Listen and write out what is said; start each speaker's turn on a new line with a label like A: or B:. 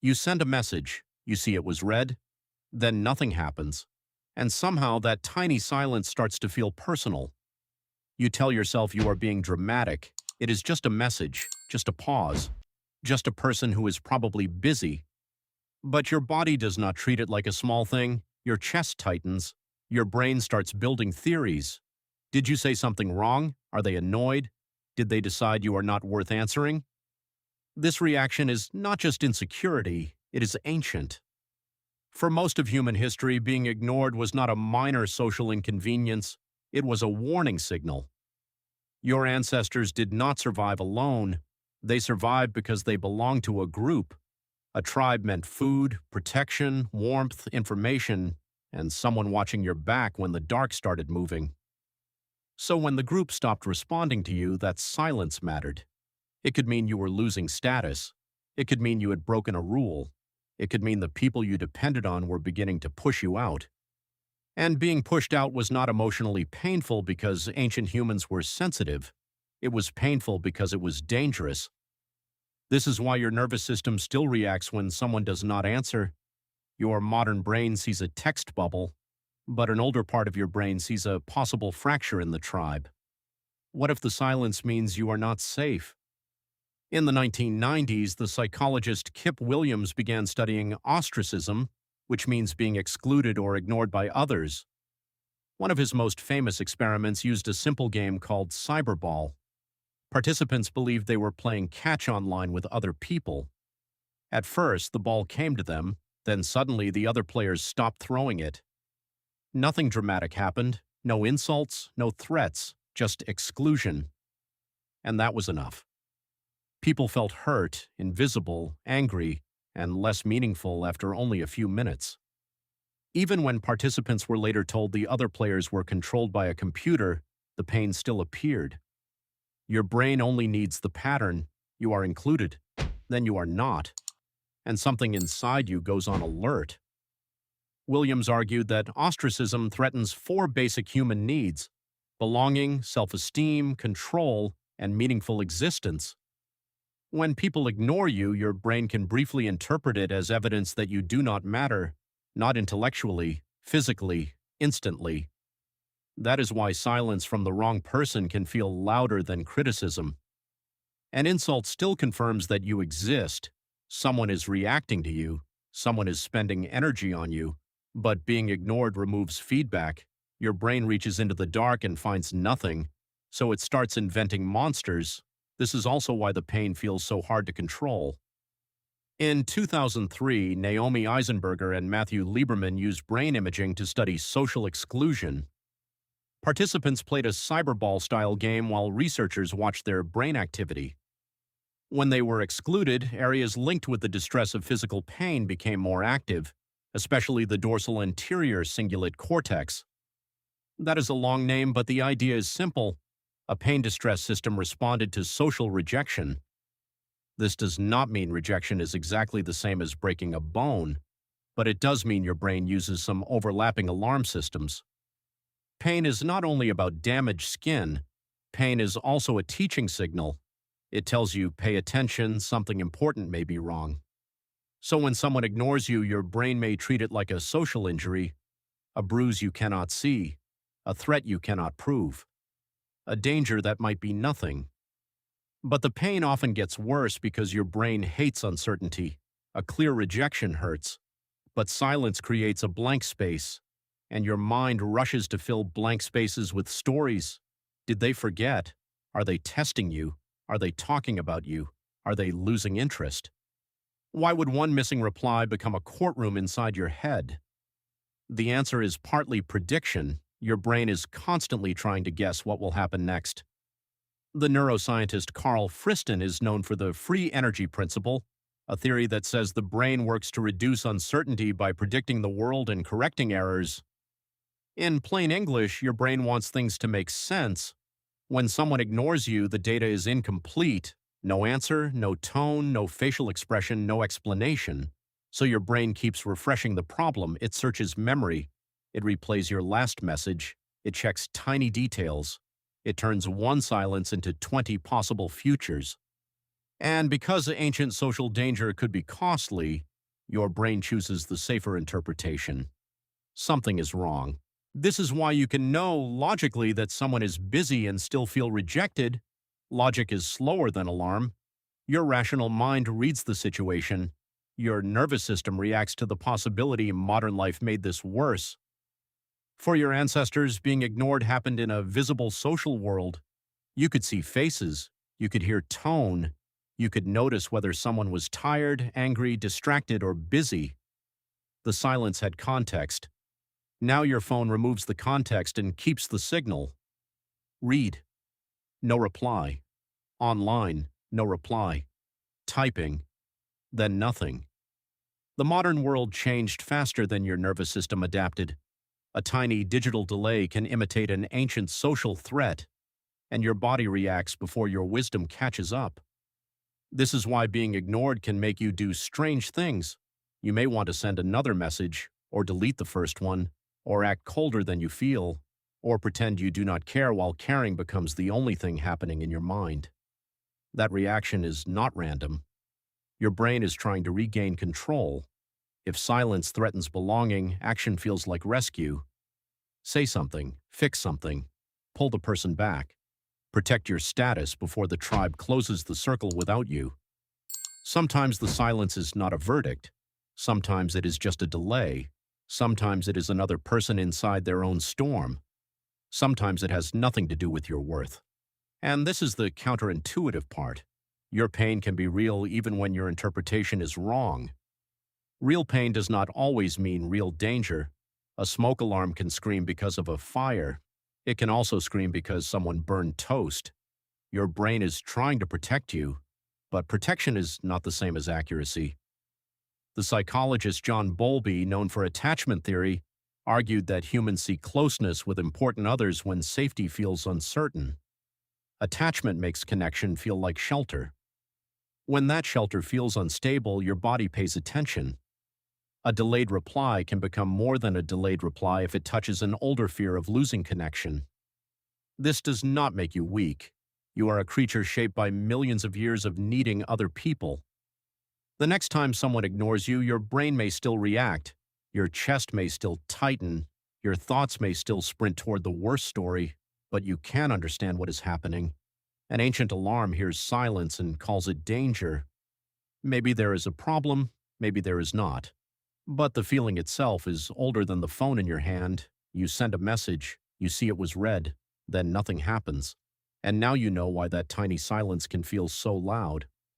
A: You send a message, you see it was read, then nothing happens, and somehow that tiny silence starts to feel personal. You tell yourself you are being dramatic. It is just a message, just a pause, just a person who is probably busy. But your body does not treat it like a small thing. Your chest tightens. Your brain starts building theories. Did you say something wrong? Are they annoyed? Did they decide you are not worth answering? This reaction is not just insecurity, it is ancient. For most of human history, being ignored was not a minor social inconvenience, it was a warning signal. Your ancestors did not survive alone. They survived because they belonged to a group. A tribe meant food, protection, warmth, information, and someone watching your back when the dark started moving. So when the group stopped responding to you, that silence mattered. It could mean you were losing status. It could mean you had broken a rule. It could mean the people you depended on were beginning to push you out. And being pushed out was not emotionally painful because ancient humans were sensitive. It was painful because it was dangerous. This is why your nervous system still reacts when someone does not answer. Your modern brain sees a text bubble, but an older part of your brain sees a possible fracture in the tribe. What if the silence means you are not safe? In the 1990s, the psychologist Kip Williams began studying ostracism, which means being excluded or ignored by others. One of his most famous experiments used a simple game called cyberball. Participants believed they were playing catch online with other people. At first, the ball came to them, then suddenly the other players stopped throwing it. Nothing dramatic happened, no insults, no threats, just exclusion. And that was enough. People felt hurt, invisible, angry, and less meaningful after only a few minutes. Even when participants were later told the other players were controlled by a computer, the pain still appeared. Your brain only needs the pattern. You are included, then you are not, and something inside you goes on alert. Williams argued that ostracism threatens 4 basic human needs: belonging, self-esteem, control, and meaningful existence. When people ignore you, your brain can briefly interpret it as evidence that you do not matter, not intellectually, physically, instantly. That is why silence from the wrong person can feel louder than criticism. An insult still confirms that you exist. Someone is reacting to you. Someone is spending energy on you. But being ignored removes feedback. Your brain reaches into the dark and finds nothing, so it starts inventing monsters. This is also why the pain feels so hard to control. In 2003, Naomi Eisenberger and Matthew Lieberman used brain imaging to study social exclusion. Participants played a cyberball-style game while researchers watched their brain activity. When they were excluded, areas linked with the distress of physical pain became more active, especially the dorsal anterior cingulate cortex. That is a long name, but the idea is simple. A pain distress system responded to social rejection. This does not mean rejection is exactly the same as breaking a bone, but it does mean your brain uses some overlapping alarm systems. Pain is not only about damaged skin. Pain is also a teaching signal. It tells you, pay attention, something important may be wrong. So when someone ignores you, your brain may treat it like a social injury, a bruise you cannot see, a threat you cannot prove, a danger that might be nothing. But the pain often gets worse because your brain hates uncertainty. A clear rejection hurts, but silence creates a blank space, and your mind rushes to fill blank spaces with stories. Did they forget? Are they testing you? Are they talking about you? Are they losing interest? Why would one missing reply become a courtroom inside your head? The answer is partly prediction. Your brain is constantly trying to guess what will happen next. The neuroscientist Carl Friston is known for the free energy principle, a theory that says the brain works to reduce uncertainty by predicting the world and correcting errors. In plain English, your brain wants things to make sense. When someone ignores you, the data is incomplete. No answer, no tone, no facial expression, no explanation. So your brain keeps refreshing the problem. It searches memory. It replays your last message. It checks tiny details. It turns one silence into 20 possible futures. And because ancient social danger could be costly, Your brain chooses the safer interpretation. Something is wrong. This is why you can know logically that someone is busy and still feel rejected. Logic is slower than alarm. Your rational mind reads the situation. Your nervous system reacts to the possibility modern life made this worse. For your ancestors, being ignored happened in a visible social world. You could see faces. You could hear tone. You could notice whether someone was tired, angry, distracted, or busy. The silence had context. Now your phone removes the context and keeps the signal. Read. No reply. Online. No reply. Typing. Then nothing. The modern world changed faster than your nervous system adapted. A tiny digital delay can imitate an ancient social threat, and your body reacts before your wisdom catches up. This is why being ignored can make you do strange things. You may want to send another message, or delete the first one, or act colder than you feel, or pretend you do not care while caring becomes the only thing happening in your mind. That reaction is not random. Your brain is trying to regain control. If silence threatens belonging, action feels like rescue. Say something, fix something, pull the person back. Protect your status before the tribe closes the circle without you. Sometimes the silence is not a verdict. Sometimes it is just a delay. Sometimes it is another person inside their own storm. Sometimes it has nothing to do with your worth. And this is the counterintuitive part. Your pain can be real even when your interpretation is wrong. Real pain does not always mean real danger. A smoke alarm can scream because of a fire. It can also scream because someone burned toast. Your brain is trying to protect you, but protection is not the same as accuracy. The psychologist John Bowlby, known for attachment theory, argued that humans seek closeness with important others when safety feels uncertain. Attachment makes connection feel like shelter. When that shelter feels unstable, your body pays attention. A delayed reply can become more than a delayed reply if it touches an older fear of losing connection. This does not make you weak. You are a creature shaped by millions of years of needing other people. The next time someone ignores you, your brain may still react, your chest may still tighten, your thoughts may still sprint toward the worst story, but you can understand what is happening. An ancient alarm hears silence and calls it danger. Maybe there is a problem, maybe there is not. But the feeling itself is older than the phone in your hand. You send a message, you see it was read, then nothing happens. And now you know why that tiny silence can feel so loud.